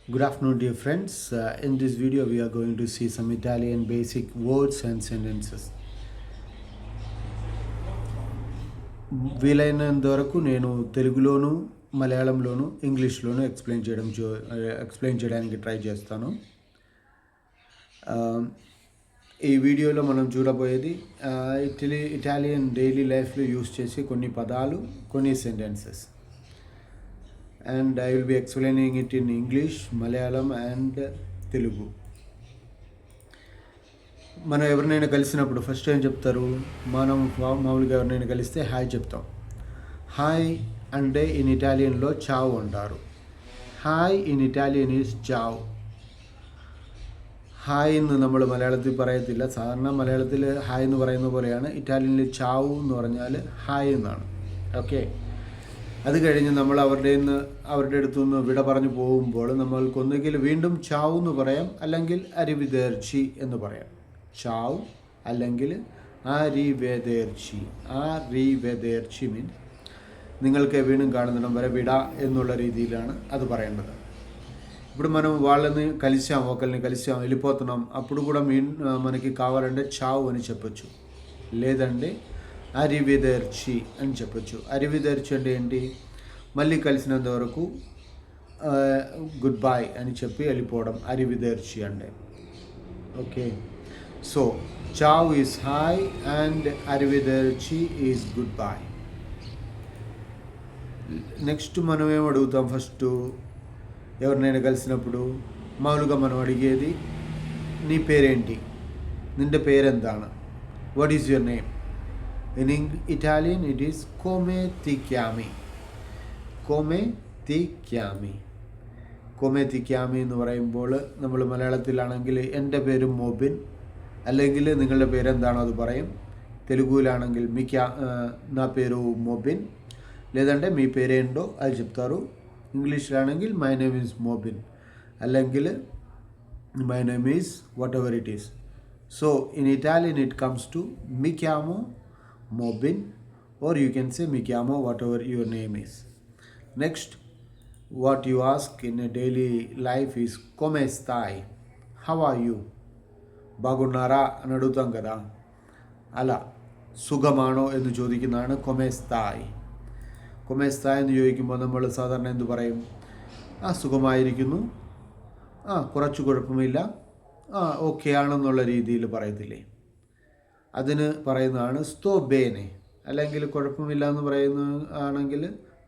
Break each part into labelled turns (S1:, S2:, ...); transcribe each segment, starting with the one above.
S1: Good afternoon, dear friends. In this video, we are going to see some Italian basic words and sentences. వీలైనంత వరకు నేను తెలుగులోను మలయాళంలోను ఇంగ్లీష్లోను explain చేయడానికి try చేస్తాను. ఈ వీడియోలో మనం చూడబోయేది ఇటాలియన్ డైలీ లైఫ్లో యూస్ చేసే కొన్ని పదాలు, కొన్ని sentences. And I will be explaining it in English, Malayalam and Telugu. మనం ఎవరినైనా కలిసినప్పుడు ఫస్ట్ ఏం చెప్తారు? మనం మామూలుగా ఎవరినైనా కలిస్తే హాయ్ చెప్తాం. హాయ్ అంటే ఇన్ ఇటాలియన్లో చావ్ అంటారు. Hi in Italian is ciao. Hi എന്ന് നമ്മൾ മലയാളത്തിൽ പറയത്തില്ല. സാധാരണ മലയാളത്തിൽ ഹായ് എന്ന് പറയുന്ന പോലെയാണ്. ഇറ്റാലിയനിൽ ചാവ് എന്ന് പറഞ്ഞാൽ ഹായ് എന്നാണ്. ഓക്കെ, അത് കഴിഞ്ഞ് നമ്മൾ അവരുടെ അടുത്തുനിന്ന് വിട പറഞ്ഞു പോകുമ്പോൾ നമ്മൾക്കൊന്നുകിൽ വീണ്ടും ചാവ് എന്ന് പറയാം, അല്ലെങ്കിൽ അരിവിതേർച്ചി എന്ന് പറയാം. ചാവ് അല്ലെങ്കിൽ അരിവെതേർച്ചി. അരിവെതേർച്ചി മീൻസ് നിങ്ങൾക്ക് വീണ്ടും കാണുന്നിടം వరే విడ എന്നുള്ള രീതിയിലാണ് అది പറയേണ്ടത്. ఇప్పుడు మనం వాళ్ళని ఒకరిని కలిసాం, వెళ్ళిపోతున్నాం, అప్పుడు కూడా మనకి కావాలంటే చావు అని చెప్పొచ్చు, లేదంటే అరివిదర్చి అని చెప్పొచ్చు. అరివిదర్చి అంటే ఏంటి? మళ్ళీ కలిసినంత వరకు గుడ్ బాయ్ అని చెప్పి వెళ్ళిపోవడం అరివిదర్చి అంటే. Okay, so ciao is hi and arrivederci is goodbye. Next మనం ఏం అడుగుతాం? ఫస్ట్ ఎవరినైనా కలిసినప్పుడు మామూలుగా మనం అడిగేది నీ పేరేంటి, నిండి పేరెంతాണ്, what is your name. In Italian it is come ti chiami. Come ti chiami. Come ti chiami എന്ന് പറയുമ്പോൾ നമ്മൾ മലയാളത്തിലാണെങ്കിൽ എൻ്റെ പേര് മോബിൻ, അല്ലെങ്കിൽ നിങ്ങളുടെ പേരെന്താണോ അത് പറയും. తెలుగులాണെങ്കിൽ నా పేరు మోబిన్, లేదంటే మీ పేరేంటో అది చెప్తారు. ఇంగ్లీష్లాണെങ്കിൽ మై నేమ్ ఈజ్ మోబిన్, അല്ലെങ്കിൽ my name is what ever it is. So in Italian it comes to mi chiamo Mobin, or you can say mi chiamo, whatever your name is. Next, what you ask in a daily life is come stai, how are you. బాగున్నారా అని అడుగుతాం కదా, అలా സുഖമാണോ എന്ന് ചോദിക്കുന്നതാണ് come stai. come stai എന്ന് ചോദിക്കുമ്പോൾ നമ്മൾ സാധാരണ എന്ത് പറയും? സുഖമായിരിക്കുന്നു, കുറച്ച് കുഴപ്പമില്ല, ഓക്കെ ആണെന്നുള്ള രീതിയിൽ പറയത്തില്ലേ? അതിന് പറയുന്നതാണ് സ്തോ ബേനെ. അല്ലെങ്കിൽ കുഴപ്പമില്ല എന്ന് പറയുന്ന ആണെങ്കിൽ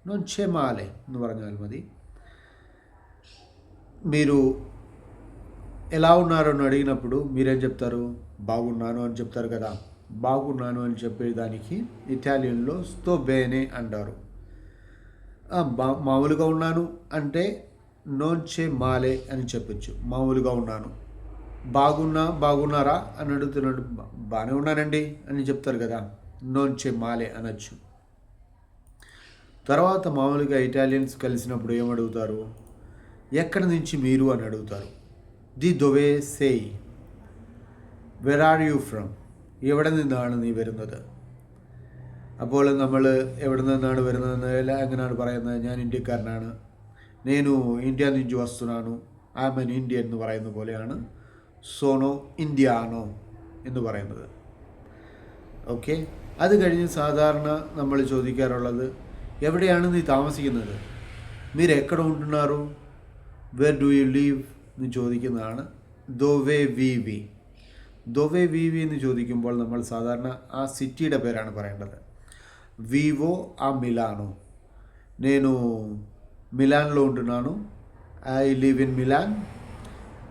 S1: non c'è male എന്ന് പറഞ്ഞാൽ మది. మీరు ఎలా ఉన్నారు అని అడిగినప్పుడు మీరేం చెప్తారు? బాగున్నాను అని చెప్తారు కదా. బాగున్నాను అని చెప్పేదానికి ఇటాలియన్లో స్తో బేనే అంటారు. మామూలుగా ఉన్నాను అంటే non c'è male అని చెప్పచ్చు. మామూలుగా ఉన్నాను. బాగున్నారా అని అడుగుతున్నాడు, బాగానే ఉన్నానండి అని చెప్తారు కదా, non c'è male అనొచ్చు. తర్వాత మామూలుగా ఇటాలియన్స్ కలిసినప్పుడు ఏమడుగుతారు? ఎక్కడి నుంచి మీరు అని అడుగుతారు. The dove sei, where are you from, എവിടെ നിന്നാണ് നീ വരുന്നത്. അപ്പോൾ നമ്മൾ എവിടെ നിന്നാണ് വരുന്നതെന്ന് എങ്ങനെയാണ് പറയുന്നത്? ഞാൻ ഇന്ത്യക്കാരനാണ്, నేను ఇండియా నుంచి వస్తున్నాను, ఐఎమ్ ఎన్ ఇండియൻ എന്ന് പറയുന്ന പോലെയാണ് സോണോ ഇന്ത്യാനോ എന്ന് പറയുന്നത്. ഓക്കെ, അത് കഴിഞ്ഞ് സാധാരണ നമ്മൾ ചോദിക്കാറുള്ളത് എവിടെയാണ് നീ താമസിക്കുന്നത്, మీరు ఎక్కడ ఉంటున్నారు, వేర్ డూ యూ లీవ్ എന്ന് ചോദിക്കുന്നതാണ് ദോവേ വിവി. ദോവേ വിവി എന്ന് ചോദിക്കുമ്പോൾ നമ്മൾ സാധാരണ ആ സിറ്റിയുടെ പേരാണ് പറയേണ്ടത്. వివో ఆ మిలానో, నేను మిలాన్లో ఉంటున్నాను, ఐ లివ్ ఇన్ మిలాన్,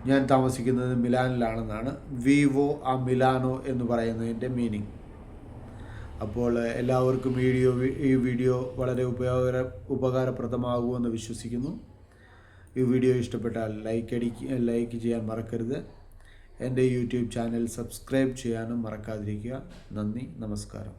S1: ഞാൻ താമസിക്കുന്നത് മിലാനിലാണെന്നാണ് വിവോ ആ മിലാനോ എന്ന് പറയുന്നതിൻ്റെ മീനിങ്. അപ്പോൾ എല്ലാവർക്കും ഈ വീഡിയോ വളരെ ഉപകാരപ്രദമാകുമെന്ന് വിശ്വസിക്കുന്നു. ഈ വീഡിയോ ഇഷ്ടപ്പെട്ടാൽ ലൈക്ക് ചെയ്യാൻ മറക്കരുത്. എൻ്റെ യൂട്യൂബ് ചാനൽ സബ്സ്ക്രൈബ് ചെയ്യാനും മറക്കാതിരിക്കുക. നന്ദി, നമസ്കാരം.